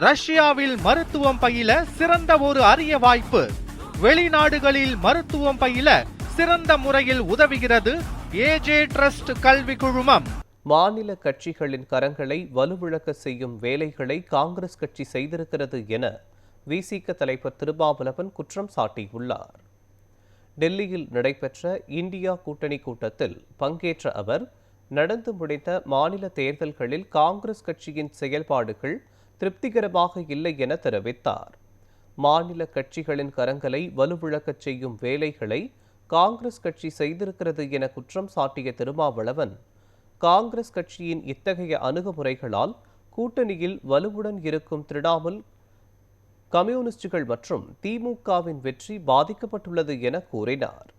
ரஷ்யாவில் மருத்துவம் பயில சிறந்த ஒரு அரிய வாய்ப்பு. வெளிநாடுகளில் மருத்துவம் பயில சிறந்த முறையில் உதவுகிறது ஏஜே ட்ரஸ்ட் கல்வி குழுமம். மாநில கட்சிகளின் கரங்களை வலுவிழக்க செய்யும் வேலைகளை காங்கிரஸ் கட்சி செய்திருக்கிறது என விசிக தலைவர் திருமாவளவன் குற்றம் சாட்டியுள்ளார். டெல்லியில் நடைபெற்ற இந்தியா கூட்டணி கூட்டத்தில் பங்கேற்ற அவர் நடந்து முடிந்த மாநில தேர்தல்களில் காங்கிரஸ் கட்சியின் செயல்பாடுகள் திருப்திகரமாக இல்லை என தெரிவித்தார். மாநில கட்சிகளின் கரங்களை வலுவிழக்கச் செய்யும் வேலைகளை காங்கிரஸ் கட்சி செய்திருக்கிறது என குற்றம் சாட்டிய திருமாவளவன், காங்கிரஸ் கட்சியின் இத்தகைய அணுகுமுறைகளால் கூட்டணியில் வலுவுடன் இருக்கும் திரிணாமுல், கம்யூனிஸ்டுகள் மற்றும் திமுகவின் வெற்றி பாதிக்கப்பட்டுள்ளது என கூறினார்.